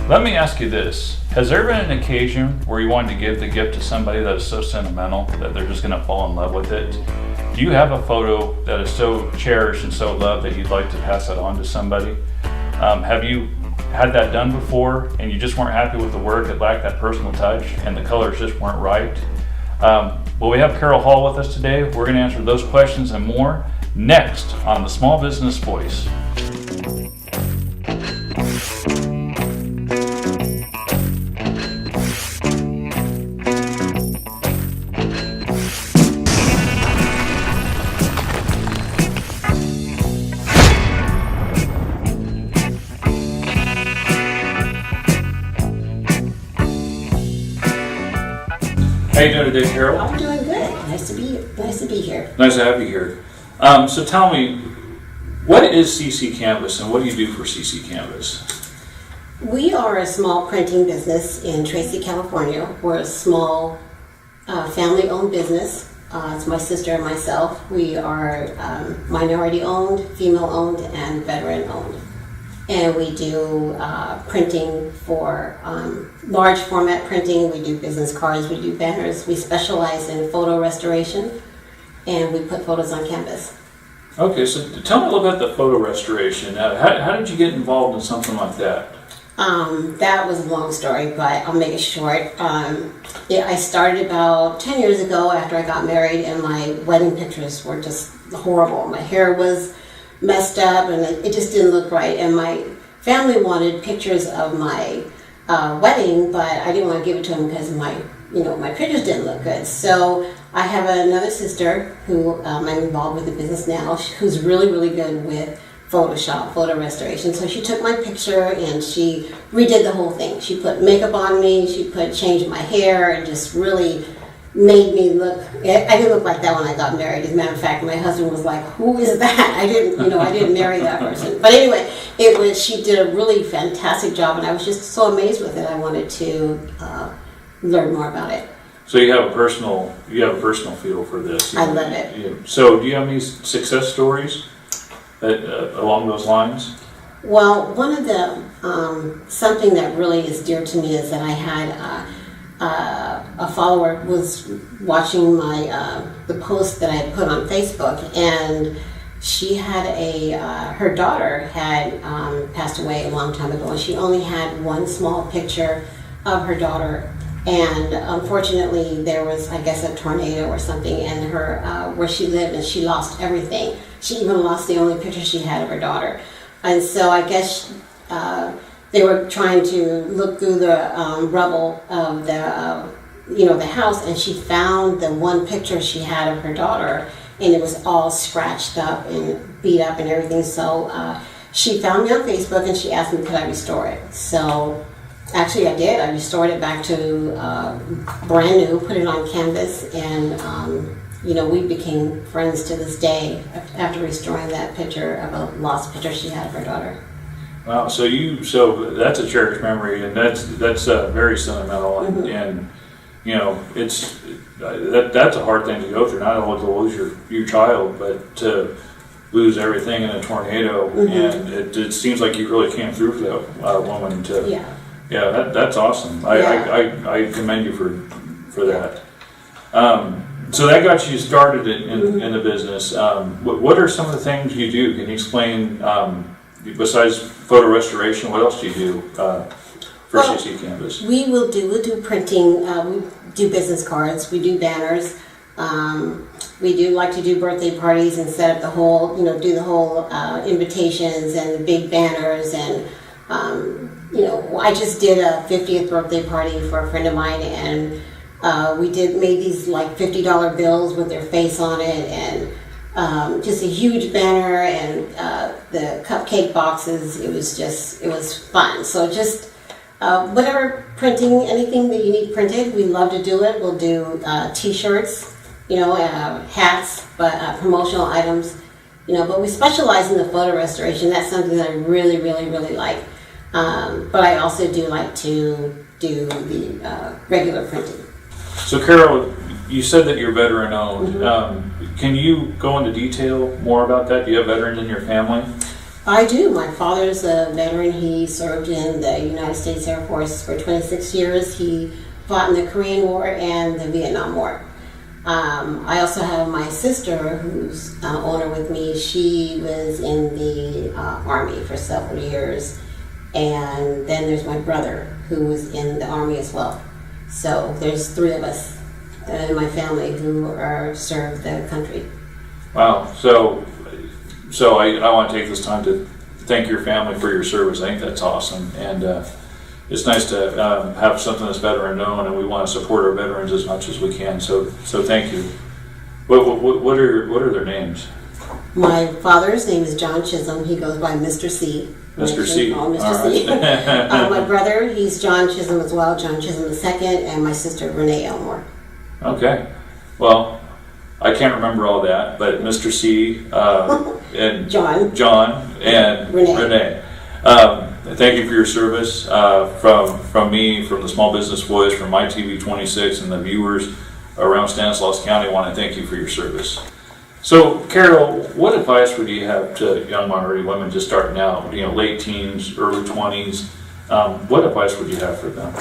Let me ask you this. Has there been an occasion where you wanted to give the gift to somebody that is so sentimental that they're just going to fall in love with it? Do you have a photo that is so cherished and so loved that you'd like to pass it on to somebody? Have you had that done before and you just weren't happy with the work, it lacked that personal touch, and the colors just weren't right? Well, we have Carol Hall with us today. We're going to answer those questions and more next on The Small Business Voice. How you doing today, Carol? I'm doing good. Nice to be here. Nice to have you here. So tell me, what is CC Canvas and what do you do for CC Canvas? We are a small printing business in Tracy, California. We're a small family-owned business. It's my sister and myself. We are minority-owned, female-owned, and veteran-owned. And we do printing for large format printing. We do business cards, we do banners. We specialize in photo restoration, and we put photos on canvas. Okay, so tell me a little about the photo restoration. How did you get involved in something like that? That was a long story, but I'll make it short. I started about 10 years ago after I got married, and my wedding pictures were just horrible. My hair was messed up and it just didn't look right, and my family wanted pictures of my wedding, but I didn't want to give it to them because my pictures didn't look good. So I have another sister who I'm involved with the business now, who's really good with Photoshop, photo restoration. So she took my picture and she redid the whole thing. She put makeup on me, she changed my hair, and just really made me look. I didn't look like that when I got married. As a matter of fact, my husband was like, "Who is that?" I didn't marry that person. But anyway, she did a really fantastic job, and I was just so amazed with it. I wanted to learn more about it. So you have a personal feel for this. I love it. So do you have any success stories along those lines? Well, one of the something that really is dear to me is that I had a follower was watching the post that I had put on Facebook, and she had her daughter had passed away a long time ago, and she only had one small picture of her daughter. And unfortunately, there was, I guess, a tornado or something, and where she lived, and she lost everything. She even lost the only picture she had of her daughter. And so I guess they were trying to look through the rubble of the house, and she found the one picture she had of her daughter, and it was all scratched up and beat up and everything. So she found me on Facebook, and she asked me could I restore it. So actually I did. I restored it back to brand new, put it on canvas, and we became friends to this day after restoring that picture of a lost picture she had of her daughter. Wow, so that's a cherished memory, and that's very sentimental, and it's that's a hard thing to go through. Not only to lose your child, but to lose everything in a tornado, and it seems like you really came through for that woman. That's awesome. I commend you for that. So that got you started in the business. What are some of the things you do? Can you explain? Besides photo restoration, what else do you do for CC Canvas? We do printing. We do business cards. We do banners. We do like to do birthday parties and set up the whole, do the whole invitations and the big banners. And I just did a 50th birthday party for a friend of mine, and we made these like $50 bills with their face on it, and just a huge banner, and the cupcake boxes. It was fun. So just whatever printing, anything that you need printed, we love to do it. We'll do t-shirts, hats, but promotional items, but we specialize in the photo restoration. That's something that I really like. But I also do like to do the regular printing. So Carol, you said that you're veteran owned. Can you go into detail more about that? Do you have veterans in your family? I do. My father's a veteran. He served in the United States Air Force for 26 years. He fought in the Korean War and the Vietnam War. I also have my sister, who's owner with me. She was in the Army for several years. And then there's my brother, who was in the Army as well. So there's 3 of us in my family who are served the country. Wow. So I want to take this time to thank your family for your service. I think that's awesome. And it's nice to have something that's veteran known, and we want to support our veterans as much as we can. So thank you. What are their names? My father's name is John Chisholm. He goes by Mr. C. Mr. C. Mr. C. My brother, he's John Chisholm as well, John Chisholm II, and my sister, Renee Elmore. Okay. Well, I can't remember all that, but Mr. C. And John and Renee. Thank you for your service. From me, from the Small Business Voice, from my TV 26, and the viewers around Stanislaus County, I want to thank you for your service. So, Carol, what advice would you have to young minority women just starting out, late teens, early 20s? What advice would you have for them?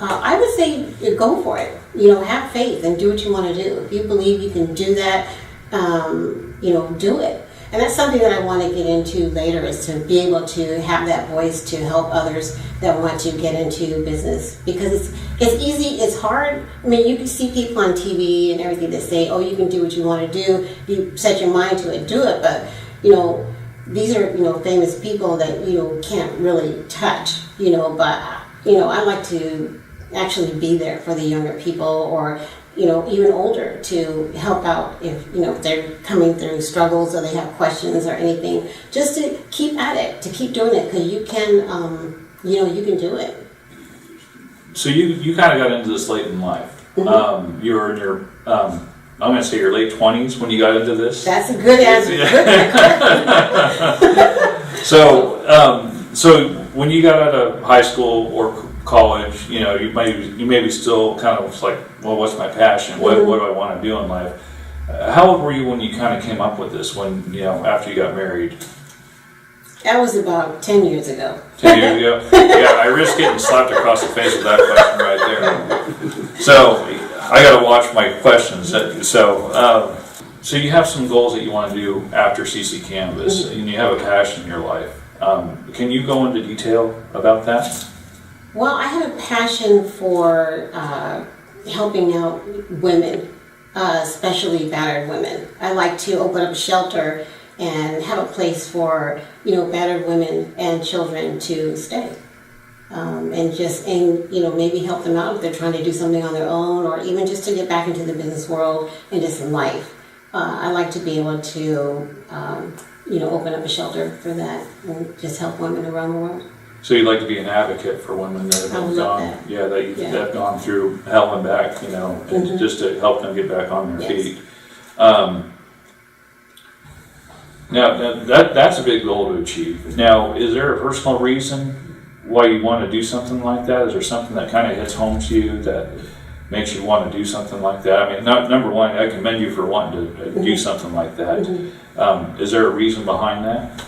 I would say go for it. Have faith and do what you want to do. If you believe you can do that, do it. And that's something that I want to get into later, is to be able to have that voice to help others that want to get into business. Because it's easy, it's hard. I mean, you can see people on TV and everything that say, oh, you can do what you want to do. You set your mind to it, do it. But, these are, famous people that, can't really touch, but, I like to actually be there for the younger people, or even older, to help out if they're coming through struggles or they have questions or anything. Just to keep at it, to keep doing it, because you can, you can do it. So you kind of got into this late in life. Mm-hmm. You were in your, I'm going to say your late 20s when you got into this. That's a good answer. So when you got out of high school or college, you maybe still kind of like, well, what's my passion? What do I want to do in life? How old were you when you kind of came up with this? When after you got married? That was about 10 years ago. 10 years ago? Yeah, I risk getting slapped across the face with that question right there. So I got to watch my questions. So you have some goals that you want to do after CC Canvas, and you have a passion in your life. Can you go into detail about that? Well, I have a passion for helping out women, especially battered women. I like to open up a shelter and have a place for battered women and children to stay, and maybe help them out if they're trying to do something on their own, or even just to get back into the business world and just in life. I like to be able to open up a shelter for that and just help women around the world. So you'd like to be an advocate for women that have have gone through hell and back, and just to help them get back on their feet. Now that's a big goal to achieve. Now, is there a personal reason why you want to do something like that? Is there something that kind of hits home to you that makes you want to do something like that? I mean, number one, I commend you for wanting to do something like that. Is there a reason behind that?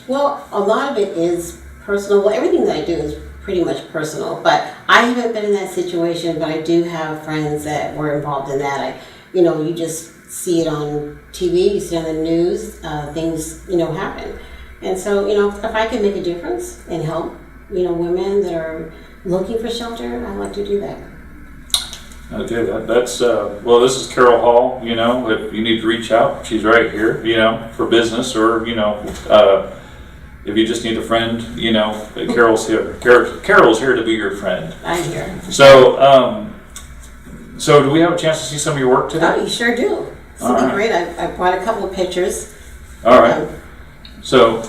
Well, a lot of it is personal. Well, everything that I do is pretty much personal, but I haven't been in that situation, but I do have friends that were involved in that. You just see it on TV, you see it on the news, things, happen. And so, if I can make a difference and help, women that are looking for shelter, I'd like to do that. Okay, that's this is Carol Hall. If you need to reach out, she's right here. For business, or if you just need a friend, Carol's here. Carol's here to be your friend. I'm here. So do we have a chance to see some of your work today? Oh, you sure do. This will be great. I brought a couple of pictures. All right. So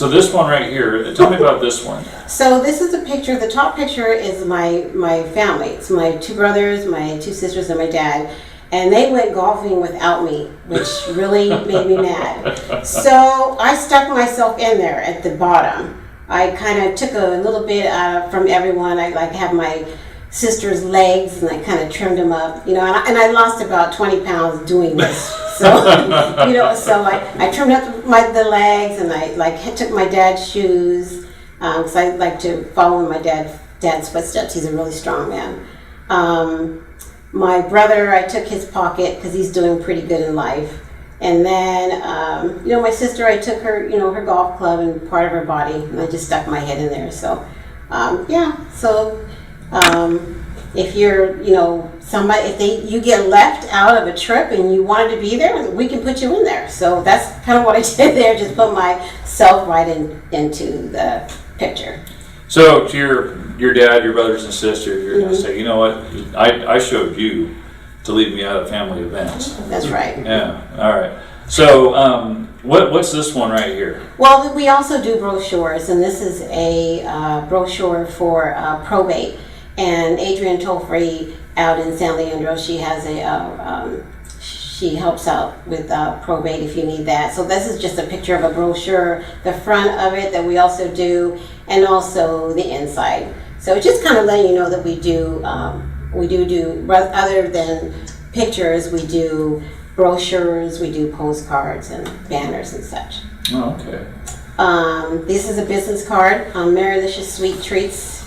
this one right here, tell me about this one. So this is a picture. The top picture is my family. It's my 2 brothers, my 2 sisters, and my dad. And they went golfing without me, which really made me mad. So I stuck myself in there at the bottom. I kind of took a little bit from everyone. I have my sister's legs, and I kind of trimmed them up, and I lost about 20 pounds doing this. So, so I trimmed up the legs, and I took my dad's shoes, because I like to follow in my dad's footsteps. He's a really strong man. My brother, I took his pocket because he's doing pretty good in life. And then, my sister, I took her, her golf club and part of her body, and I just stuck my head in there. So, if you're, somebody, if you get left out of a trip and you wanted to be there, we can put you in there. So that's kind of what I did there, just put myself right into the picture. So to your dad, your brothers and sisters, you're going to say, you know what, I showed you to leave me out of family events. That's right. Yeah, all right. So what's this one right here? Well, we also do brochures, and this is a brochure for probate. And Adrienne Tolfree out in San Leandro, she has she helps out with probate if you need that. So this is just a picture of a brochure, the front of it that we also do, and also the inside. So it's just kind of letting you know that we do other than pictures, we do brochures, we do postcards and banners and such. Oh, okay. This is a business card on Marylicious Sweet Treats.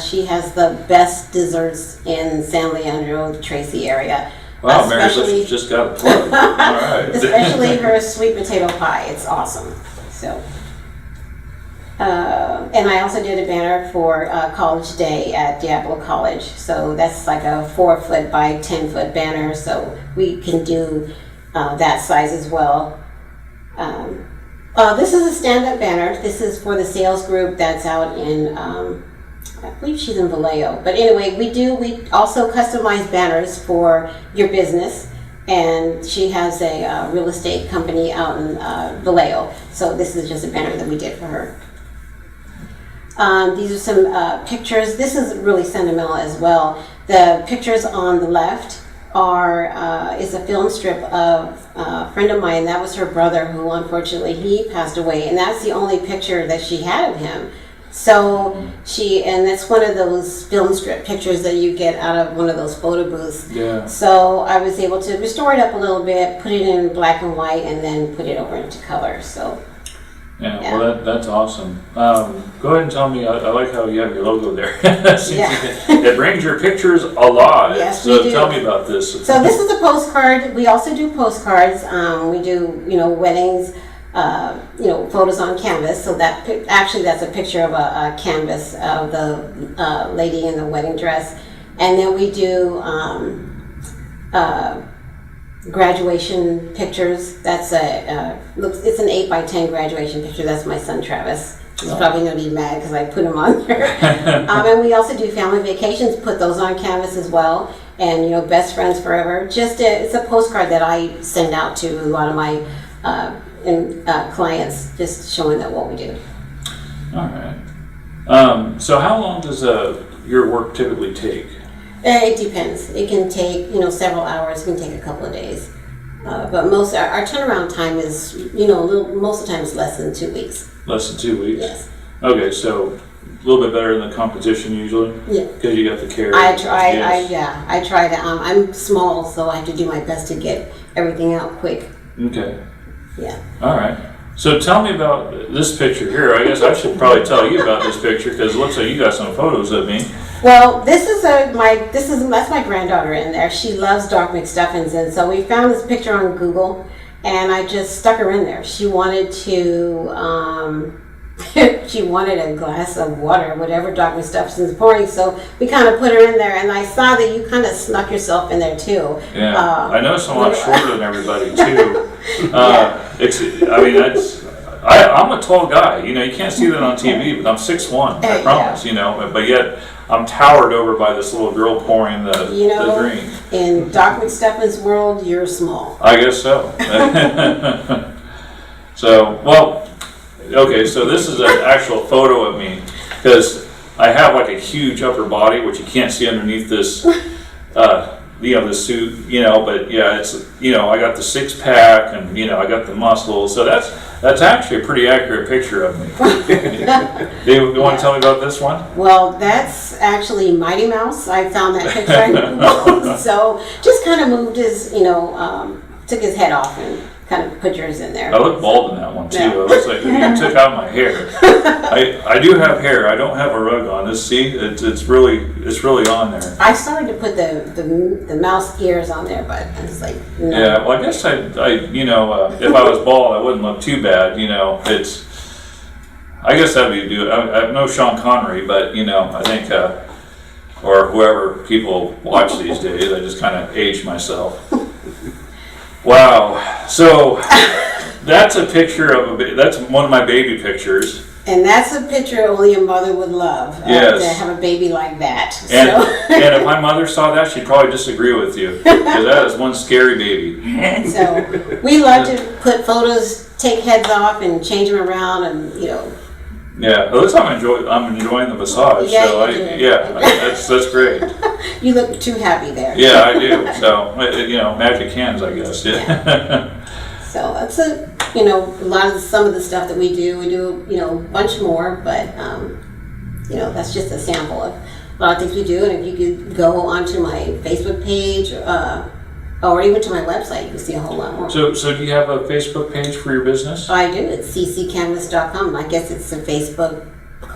She has the best desserts in San Leandro, the Tracy area. Wow, Marylicious just got a plug. All right. Especially her sweet potato pie. It's awesome. So, and I also did a banner for College Day at Diablo College. So that's like a 4-foot by 10-foot banner. So we can do that size as well. This is a stand-up banner. This is for the sales group that's out in, I believe she's in Vallejo. But anyway, we also customize banners for your business. And she has a real estate company out in Vallejo. So this is just a banner that we did for her. These are some pictures. This is really sentimental as well. The pictures on the left is a film strip of a friend of mine. That was her brother, who unfortunately he passed away, and that's the only picture that she had of him. So and that's one of those film strip pictures that you get out of one of those photo booths. Yeah. So I was able to restore it up a little bit, put it in black and white, and then put it over into color. So. Yeah, well, that's awesome. Go ahead and tell me, I like how you have your logo there. It brings your pictures alive. Yes, so we do. Tell me about this. So this is a postcard. We also do postcards. We do, weddings, photos on canvas. So that's a picture of a canvas of the lady in the wedding dress. And then we do graduation pictures. That's it's an 8 by 10 graduation picture. That's my son Travis. He's probably going to be mad because I put him on there. And we also do family vacations. Put those on canvas as well. And best friends forever. It's a postcard that I send out to a lot of my clients, just showing that what we do. All right. So how long does your work typically take? It depends. It can take, several hours. It can take a couple of days. But most our turnaround time is, most of the time it's less than 2 weeks. Less than 2 weeks? Yes. Okay, so a little bit better than the competition usually? Yeah. Because you got the carry. I try to, I'm small, so I have to do my best to get everything out quick. Okay. Yeah. All right. So tell me about this picture here. I guess I should probably tell you about this picture because it looks like you got some photos of me. Well, that's my granddaughter in there. She loves Dark McStuffins, and so we found this picture on Google, and I just stuck her in there. She wanted to, she wanted a glass of water, whatever Dark McStuffins is pouring, so we kind of put her in there, and I saw that you kind of snuck yourself in there too. Yeah, I noticed I'm a lot shorter than everybody too. I'm a tall guy. You can't see that on TV, but I'm 6'1", I promise. But yet I'm towered over by this little girl pouring the drink. In Doc McStuffin's world, you're small. I guess so. So this is an actual photo of me because I have like a huge upper body, which you can't see underneath this, the suit, but yeah, it's, I got the 6-pack and, I got the muscles. So that's actually a pretty accurate picture of me. You want to tell me about this one? Well, that's actually Mighty Mouse. I found that picture on Google. So just kind of moved his, took his head off and kind of put yours in there. I look bald in that one too. Yeah. I looks like you took out my hair. I do have hair. I don't have a rug on. This, see, it's really on there. I started to put the mouse ears on there, but I was like, no. Yeah. Well, I guess I you know, if I was bald, I wouldn't look too bad. You know, I guess that'd be do. I have no Sean Connery, but you know, I think or whoever people watch these days, I just kind of aged myself. Wow. So that's a picture of that's one of my baby pictures. And that's a picture only a mother would love, yes. To have a baby like that. And if my mother saw that, she'd probably disagree with you, because that is one scary baby. So we love to put photos, take heads off, and change them around, and you know. Yeah, at least I'm enjoying the massage. Yeah, so that's great. You look too happy there. Yeah, I do. So you know, magic hands, I guess. Yeah. So that's some of the stuff that we do. We do, you know, a bunch more, but you know, that's just a sample of a lot of things we do. And if you could go onto my Facebook page, or even to my website, you can see a whole lot more. So do you have a Facebook page for your business? I do. It's cccanvas.com. I guess it's a Facebook /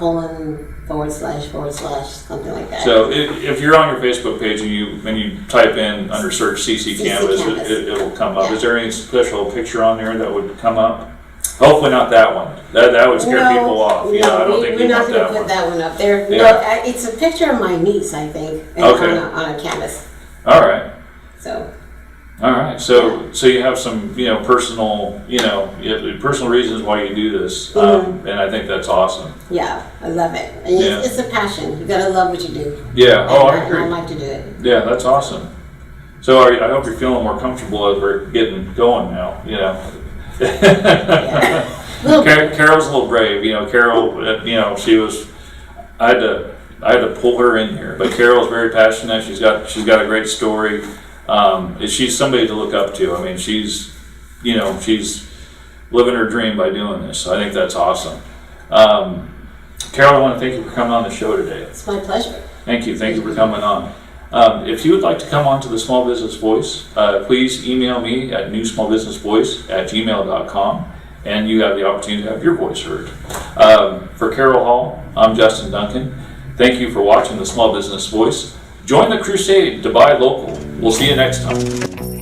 something like that. So if you're on your Facebook page and you type in under search CC Canvas, it'll come up. Yeah. Is there any special picture on there that would come up? Hopefully not that one. That would scare people off. No, I don't think we're not going to put that one up there. Yeah. No, it's a picture of my niece, I think, on a canvas. All right. So. All right, so you have some, you know, personal reasons why you do this, and I think that's awesome. Yeah, I love it. And it's a passion. You gotta love what you do. Yeah. Oh, I agree. I like to do it. Yeah, that's awesome. So I hope you're feeling more comfortable as we're getting going now. You know. Yeah. Carol's a little brave. You know, Carol. You know, she was. I had to pull her in here, but Carol's very passionate. She's got a great story. She's somebody to look up to. I mean, she's living her dream by doing this. So I think that's awesome. Carol, I want to thank you for coming on the show today. It's my pleasure. Thank you for coming on. If you would like to come on to the Small Business Voice, please email me at newsmallbusinessvoice@gmail.com, and you have the opportunity to have your voice heard. For Carol Hall, I'm Justin Duncan. Thank you for watching the Small Business Voice. Join the crusade to buy local. We'll see you next time.